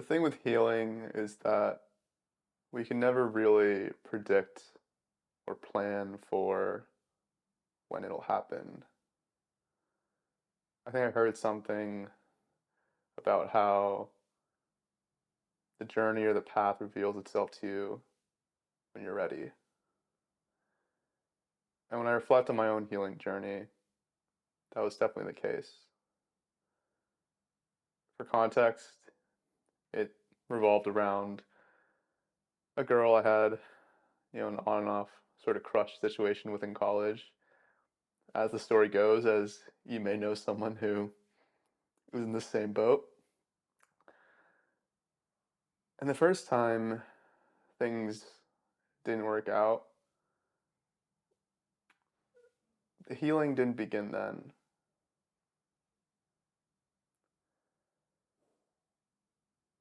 The thing with healing is that we can never really predict or plan for when it'll happen. I think I heard something about how the journey or the path reveals itself to you when you're ready. And when I reflect on my own healing journey, that was definitely the case. For context, it revolved around a girl I had, an on and off sort of crush situation with in college. As the story goes, as you may know someone who was in the same boat. And the first time things didn't work out, the healing didn't begin then.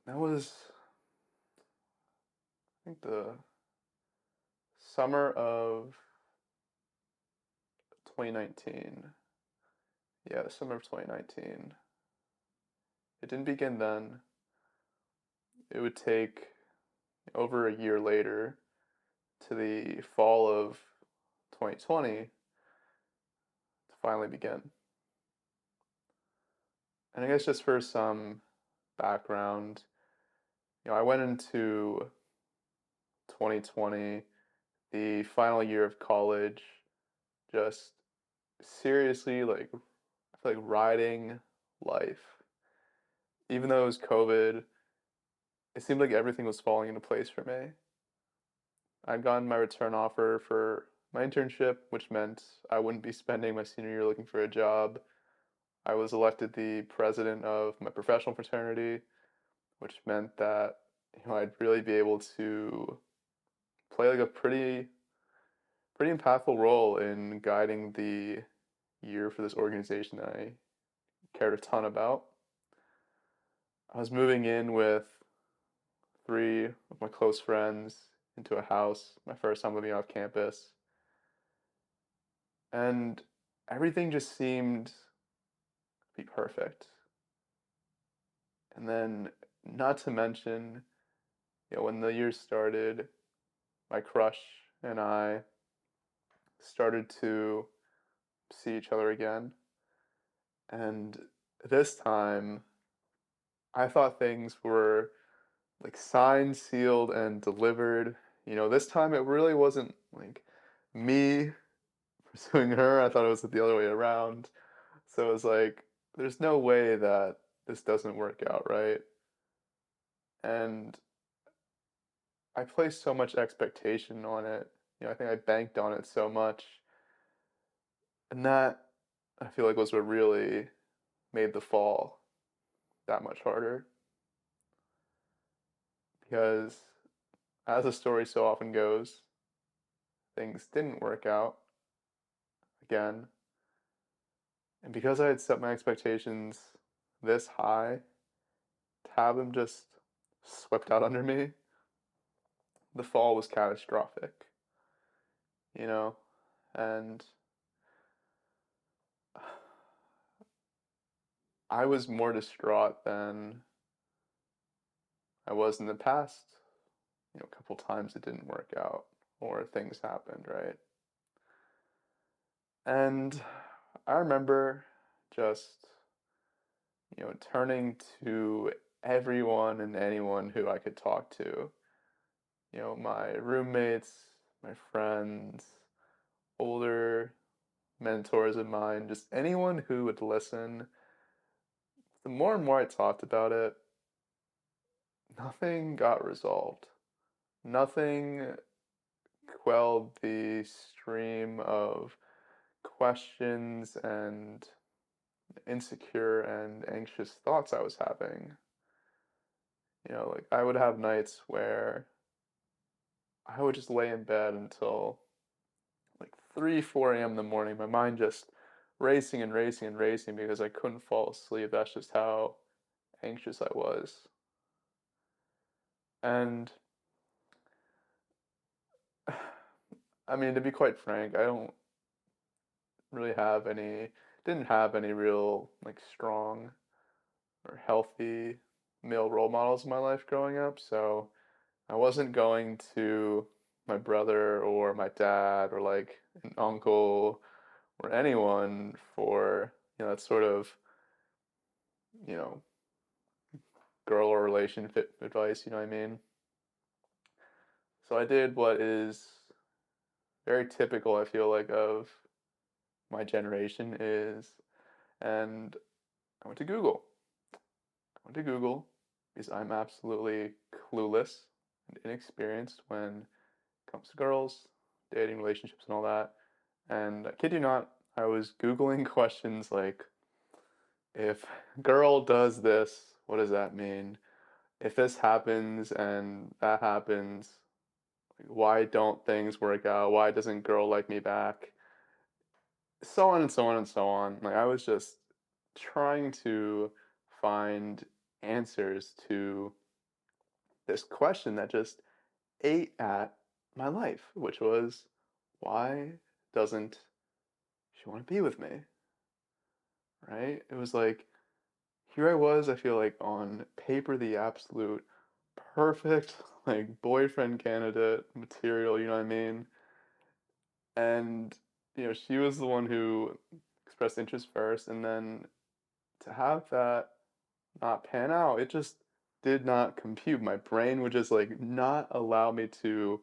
That was, I think, the summer of 2019. Yeah, the summer of 2019. It didn't begin then. It would take over a year later to the fall of 2020 to finally begin. And I guess just for some background, I went into 2020, the final year of college, just seriously I feel like riding life. Even though it was COVID, it seemed like everything was falling into place for me. I'd gotten my return offer for my internship, which meant I wouldn't be spending my senior year looking for a job. I was elected the president of my professional fraternity, which meant that I'd really be able to play like a pretty impactful role in guiding the year for this organization that I cared a ton about. I was moving in with three of my close friends into a house, my first time living off campus, and everything just seemed to be perfect. And then, not to mention, when the year started, my crush and I started to see each other again. And this time, I thought things were like signed, sealed, and delivered. This time it really wasn't like me pursuing her. I thought it was the other way around. So it was like, there's no way that this doesn't work out, right? And I placed so much expectation on it. I think I banked on it so much. And that, I feel like, was what really made the fall that much harder. Because, as the story so often goes, things didn't work out again. And because I had set my expectations this high, to have them just swept out under me, the fall was catastrophic, you know? And I was more distraught than I was in the past. A couple times it didn't work out or things happened, right? And I remember just, turning to everyone and anyone who I could talk to. My roommates, my friends, older mentors of mine, just anyone who would listen. The more and more I talked about it, nothing got resolved. Nothing quelled the stream of questions and insecure and anxious thoughts I was having. Like I would have nights where I would just lay in bed until like 3, 4 a.m. in the morning, my mind just racing and racing and racing because I couldn't fall asleep. That's just how anxious I was. And I mean, to be quite frank, I don't really have any, didn't have any real like strong or healthy male role models in my life growing up, so I wasn't going to my brother or my dad or like an uncle or anyone for, that sort of, you know, girl or relation fit advice, you know what I mean? So I did what is very typical, I feel like, of my generation is, and I went to Google. I went to Google because I'm absolutely clueless and inexperienced when it comes to girls, dating, relationships, and all that. And I kid you not, I was Googling questions like, if girl does this, what does that mean? If this happens and that happens, why don't things work out? Why doesn't girl like me back? So on and so on and so on. Like I was just trying to find answers to this question that just ate at my life, which was, why doesn't she want to be with me? Right? It was like, here I was, I feel like on paper, the absolute perfect, like, boyfriend candidate material, you know what I mean? And, she was the one who expressed interest first, and then to have that not pan out, it just did not compute. My brain would just like not allow me to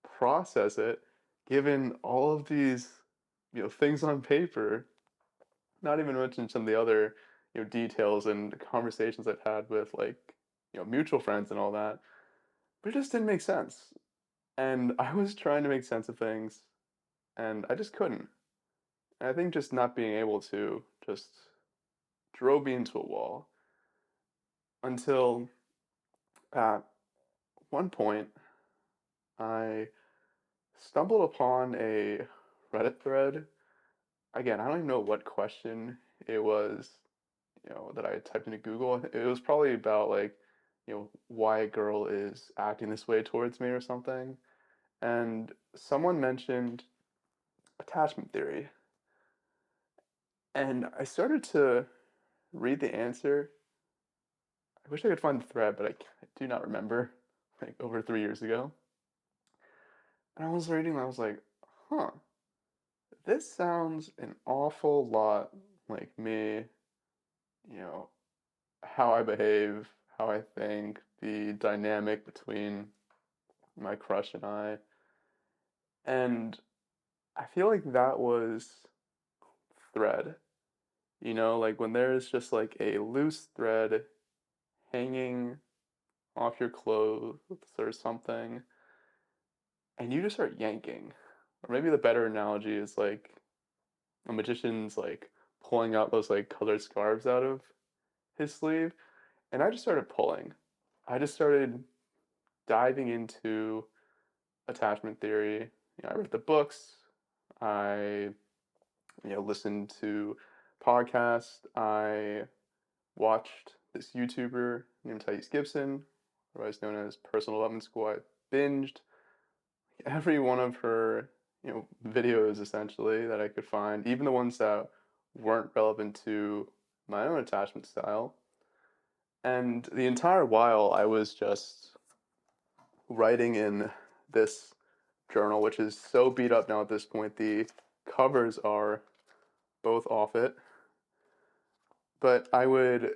process it, given all of these, things on paper, not even mention some of the other, details and conversations I've had with like, mutual friends and all that. But it just didn't make sense. And I was trying to make sense of things and I just couldn't. And I think just not being able to just drove me into a wall until at one point I stumbled upon a Reddit thread. Again, I don't even know what question it was, that I had typed into Google. It was probably about like, why a girl is acting this way towards me or something. And someone mentioned attachment theory. And I started to read the answer. I wish I could find the thread, but I do not remember, like over 3 years ago. And I was reading and I was like, huh, this sounds an awful lot like me, you know, how I behave, how I think, the dynamic between my crush and I. And I feel like that was thread, like when there's just like a loose thread hanging off your clothes or something, and you just start yanking. Or maybe the better analogy is like a magician's like pulling out those like colored scarves out of his sleeve, and I just started pulling. I just started diving into attachment theory. I read the books. I, listened to podcasts. I watched this YouTuber named Thais Gibson, otherwise known as Personal Development School. I binged every one of her, videos essentially that I could find, even the ones that weren't relevant to my own attachment style. And the entire while, I was just writing in this journal, which is so beat up now at this point. The covers are both off it. But I would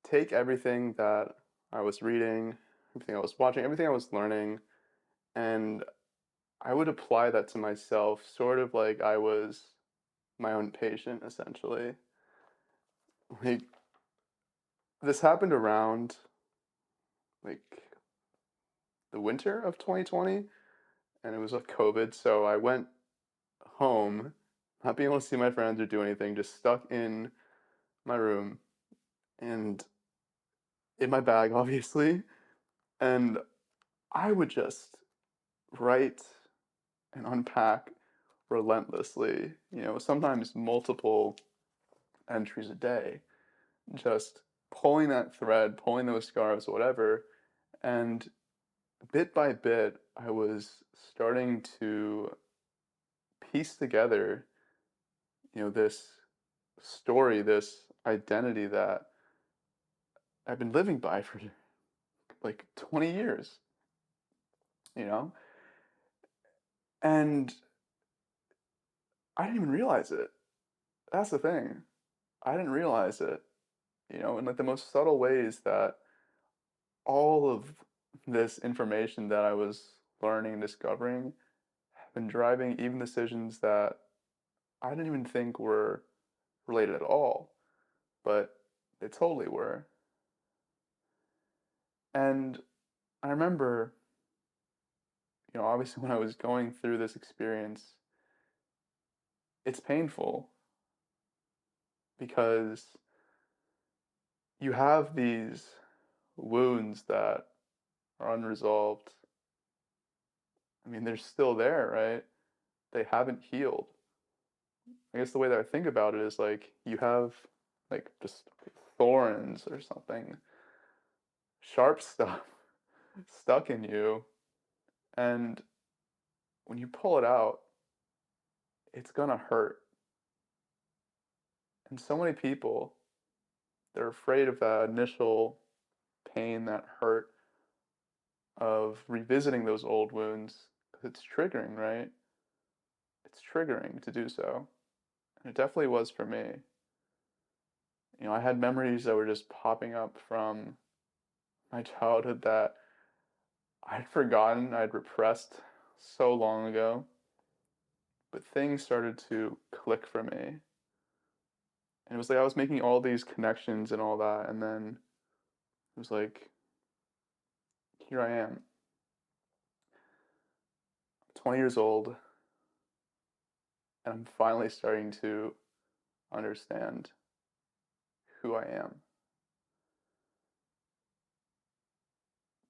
take everything that I was reading, everything I was watching, everything I was learning, and I would apply that to myself, sort of like I was my own patient, essentially. Like, this happened around, like, the winter of 2020, and it was with COVID, so I went home, not being able to see my friends or do anything, just stuck in my room and in my bag, obviously, and I would just write and unpack relentlessly, sometimes multiple entries a day, just pulling that thread, pulling those scarves, whatever. And bit by bit, I was starting to piece together, this story, this identity that I've been living by for like 20 years, you know? And I didn't even realize it. That's the thing. I didn't realize it, in like the most subtle ways that all of this information that I was learning and discovering have been driving even decisions that I didn't even think were related at all, but they totally were. And I remember, obviously when I was going through this experience, it's painful because you have these wounds that are unresolved. I mean, they're still there, right? They haven't healed. I guess the way that I think about it is like you have like just thorns or something, sharp stuff stuck in you, and when you pull it out, it's gonna hurt. And so many people, they're afraid of that initial pain, that hurt of revisiting those old wounds because it's triggering, right? It's triggering to do so. And it definitely was for me. I had memories that were just popping up from my childhood that I'd forgotten, I'd repressed so long ago. But things started to click for me. And it was like I was making all these connections and all that, and then it was like, here I am, 20 years old, and I'm finally starting to understand who I am.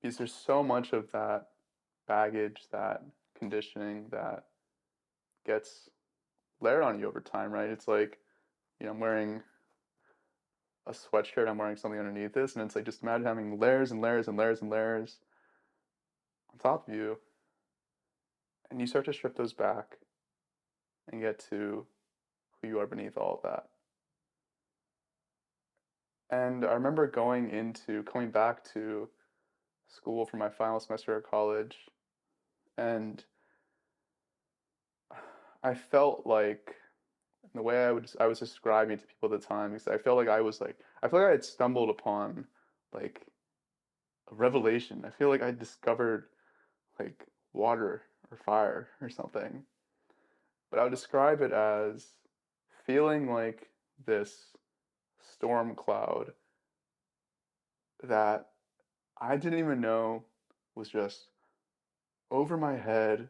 Because there's so much of that baggage, that conditioning that gets layered on you over time, right? It's like, I'm wearing a sweatshirt, I'm wearing something underneath this, and it's like just imagine having layers and layers and layers and layers on top of you, and you start to strip those back and get to who you are beneath all of that. And I remember coming back to school for my final semester of college, and I felt like the way I was describing it to people at the time, because I feel like I had stumbled upon like a revelation. I feel like I discovered like water or fire or something. But I would describe it as feeling like this storm cloud that I didn't even know was just over my head,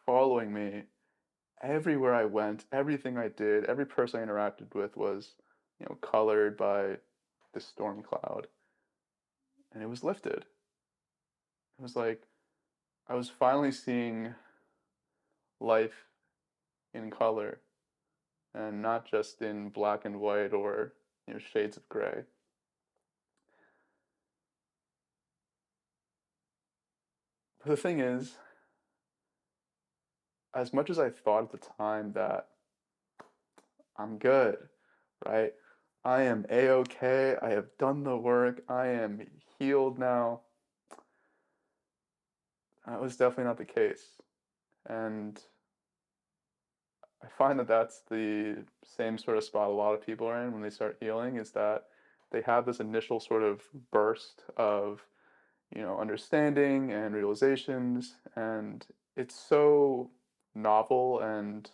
following me everywhere I went, everything I did, every person I interacted with was, colored by this storm cloud. And it was lifted. It was like I was finally seeing life in color and not just in black and white or, shades of gray. But the thing is, as much as I thought at the time that I'm good, right? I am a-okay. I have done the work. I am healed now. That was definitely not the case. And I find that that's the same sort of spot a lot of people are in when they start healing is that they have this initial sort of burst of, understanding and realizations. And it's so novel and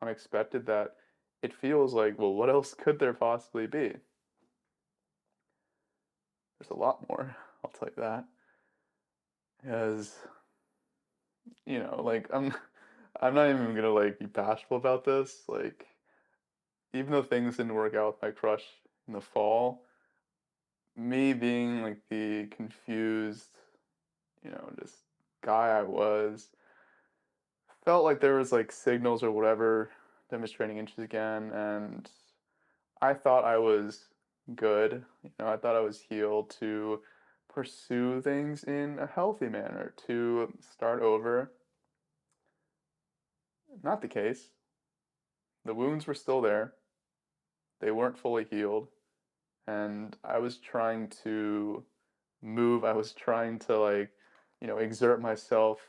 unexpected that it feels like, well, what else could there possibly be? There's a lot more, I'll tell you that. Because, like I'm not even gonna like be bashful about this. Like, even though things didn't work out with my crush in the fall, me being like the confused, just guy I was, felt like there was like signals or whatever demonstrating interest again, and I thought I was good. I thought I was healed to pursue things in a healthy manner, to start over. Not the case. The wounds were still there. They weren't fully healed. and I was trying to move, I was trying to like, exert myself,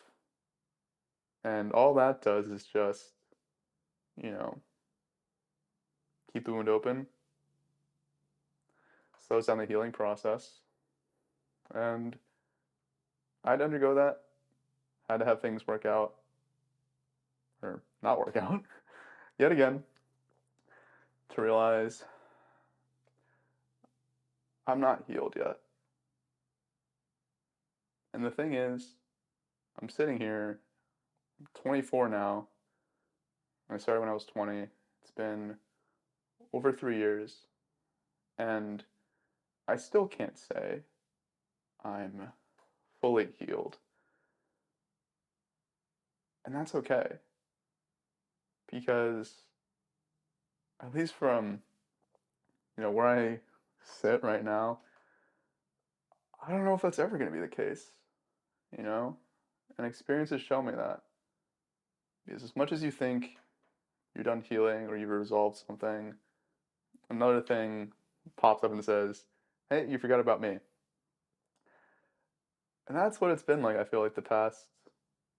and all that does is just, you know, keep the wound open, slows down the healing process, and I had to undergo that. I had to have things work out or not work out yet again to realize I'm not healed yet. And the thing is, I'm sitting here, I'm 24 now. I started when I was 20. It's been over 3 years, and I still can't say I'm fully healed. And that's okay, because at least from, where I sit right now, I don't know if that's ever going to be the case, you know? And experiences show me that. Because as much as you think you're done healing or you've resolved something, another thing pops up and says, hey, you forgot about me. And that's what it's been like, I feel like, the past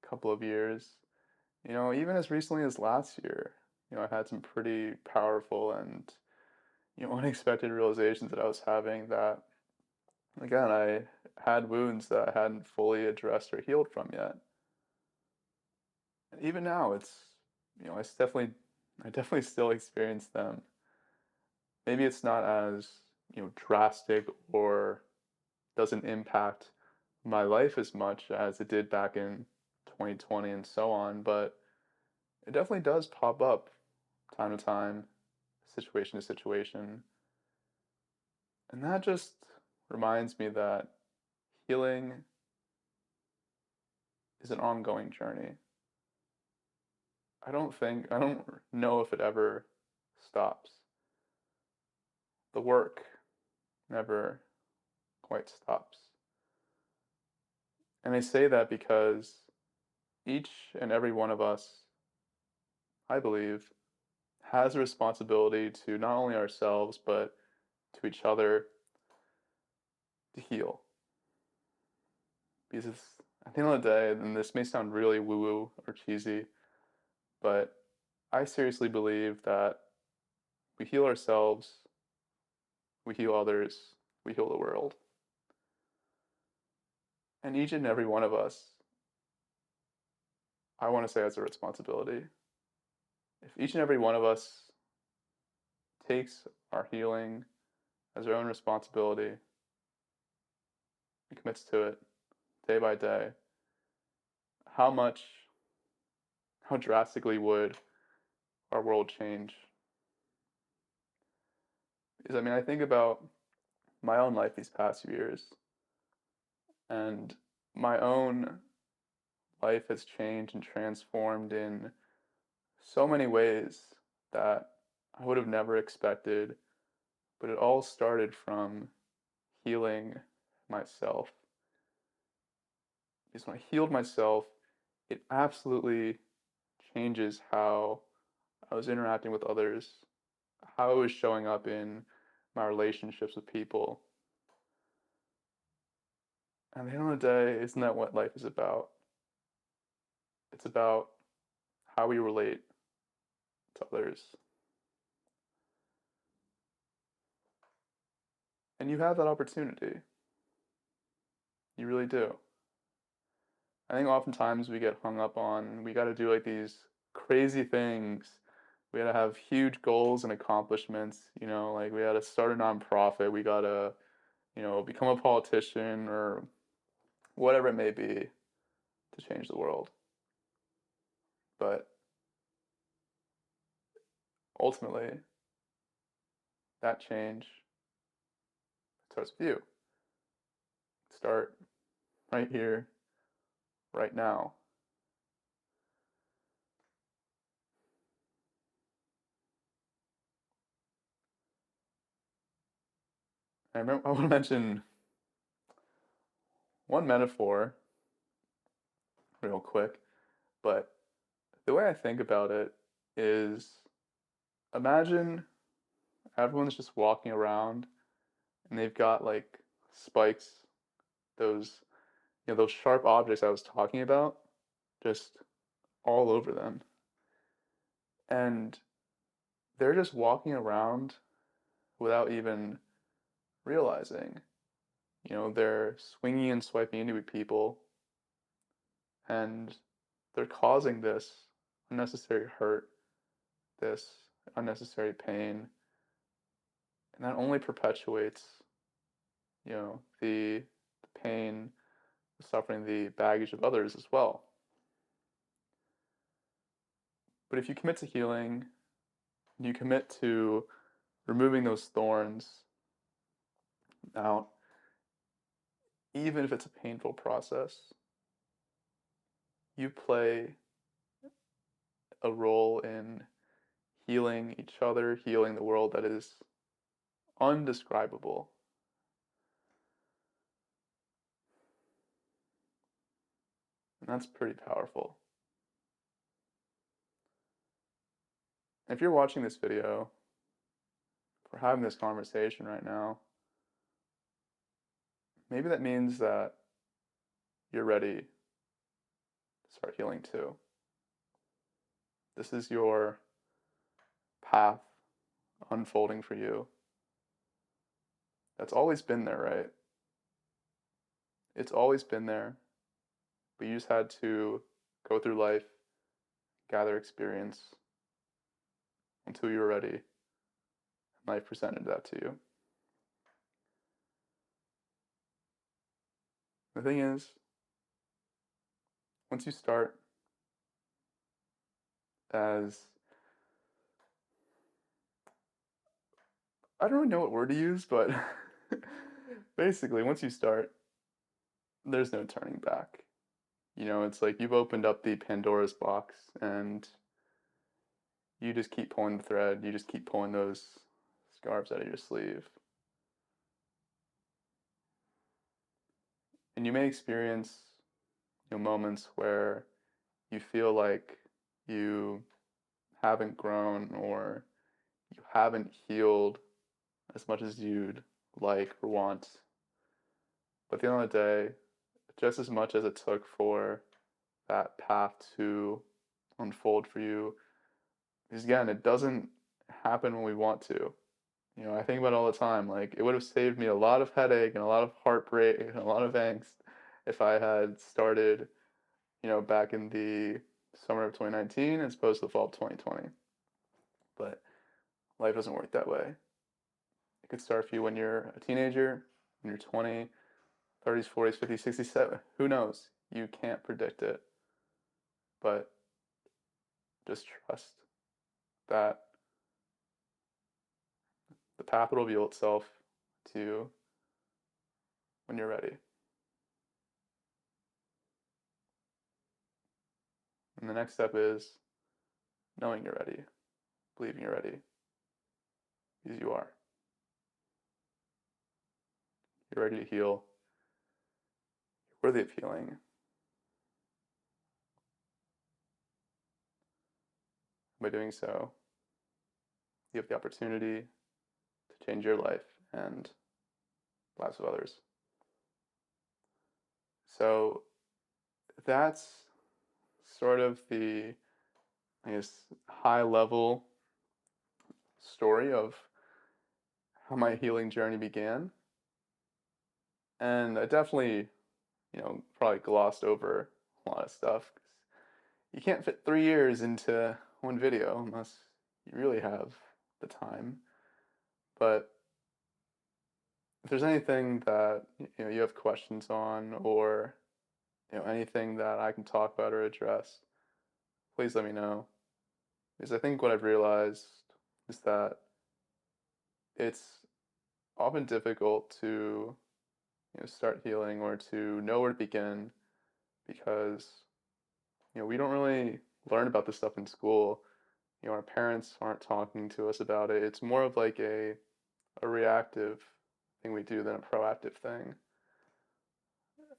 couple of years. Even as recently as last year, I had some pretty powerful and, unexpected realizations that I was having that, again, I had wounds that I hadn't fully addressed or healed from yet. And even now, I definitely still experience them. Maybe it's not as, drastic or doesn't impact my life as much as it did back in 2020 and so on, but it definitely does pop up time to time, situation to situation. And that just reminds me that healing is an ongoing journey. I don't know if it ever stops. The work never quite stops. And I say that because each and every one of us, I believe, has a responsibility to not only ourselves, but to each other to heal. Because at the end of the day, and this may sound really woo woo or cheesy, but I seriously believe that we heal ourselves, we heal others, we heal the world. And each and every one of us, I want to say, has a responsibility. If each and every one of us takes our healing as our own responsibility and commits to it day by day, how much, how drastically would our world change? Because I think about my own life these past few years, and my own life has changed and transformed in so many ways that I would have never expected, but it all started from healing myself. Because when I healed myself, it absolutely changes how I was interacting with others, how I was showing up in my relationships with people. And at the end of the day, isn't that what life is about? It's about how we relate to others. And you have that opportunity. You really do. I think oftentimes we get hung up on we got to do like these crazy things. We got to have huge goals and accomplishments, like we got to start a nonprofit, we got to, become a politician or whatever it may be to change the world. But ultimately, that change starts with you. Start right here, right now. I want to mention one metaphor real quick, but the way I think about it is imagine everyone's just walking around and they've got like spikes, those those sharp objects I was talking about, just all over them. And they're just walking around without even realizing. They're swinging and swiping into people, and they're causing this unnecessary hurt, this unnecessary pain, and that only perpetuates, the pain, the suffering, the baggage of others as well. But if you commit to healing, you commit to removing those thorns out, even if it's a painful process, you play a role in healing each other, healing the world that is undescribable. And that's pretty powerful. And if you're watching this video, if we're having this conversation right now, maybe that means that you're ready to start healing too. This is your path unfolding for you. That's always been there, right? It's always been there, but you just had to go through life, gather experience until you were ready, and life presented that to you. The thing is, once you start as, I don't really know what word to use, but basically, once you start, there's no turning back. It's like you've opened up the Pandora's box and you just keep pulling the thread, you just keep pulling those scarves out of your sleeve. And you may experience, moments where you feel like you haven't grown or you haven't healed as much as you'd like or want. But at the end of the day, just as much as it took for that path to unfold for you, because again, it doesn't happen when we want to. I think about it all the time. Like, it would have saved me a lot of headache and a lot of heartbreak and a lot of angst if I had started, back in the summer of 2019 as opposed to the fall of 2020. But life doesn't work that way. It could start for you when you're a teenager, when you're 20, 30s, 40s, 50s, 60s, 70s. Who knows? You can't predict it. But just trust that the path will reveal itself to you when you're ready. And the next step is knowing you're ready, believing you're ready, because you are. You're ready to heal. You're worthy of healing. By doing so, you have the opportunity to change your life and the lives of others. So that's sort of the, I guess, high level story of how my healing journey began. And I definitely, probably glossed over a lot of stuff. 'Cause you can't fit 3 years into one video unless you really have the time. But if there's anything that you have questions on, or anything that I can talk about or address, please let me know. Because I think what I've realized is that it's often difficult to start healing or to know where to begin, because we don't really learn about this stuff in school. Our parents aren't talking to us about it. It's more of like a reactive thing we do than a proactive thing.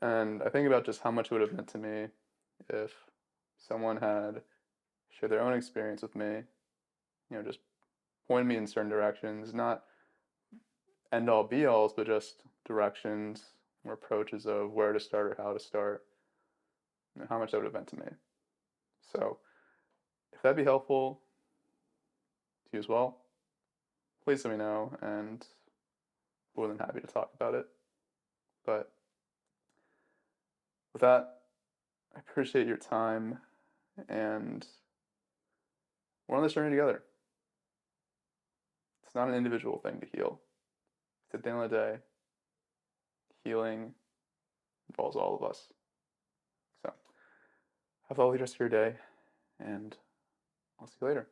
And I think about just how much it would have meant to me if someone had shared their own experience with me, just pointed me in certain directions, not end all be alls, but just directions or approaches of where to start or how to start, and how much that would have meant to me. So, if that'd be helpful to you as well, please let me know, and more than happy to talk about it. But with that, I appreciate your time, and we're on this journey together. It's not an individual thing to heal. At the end of the day, healing involves all of us. So, have a lovely rest of your day, and I'll see you later.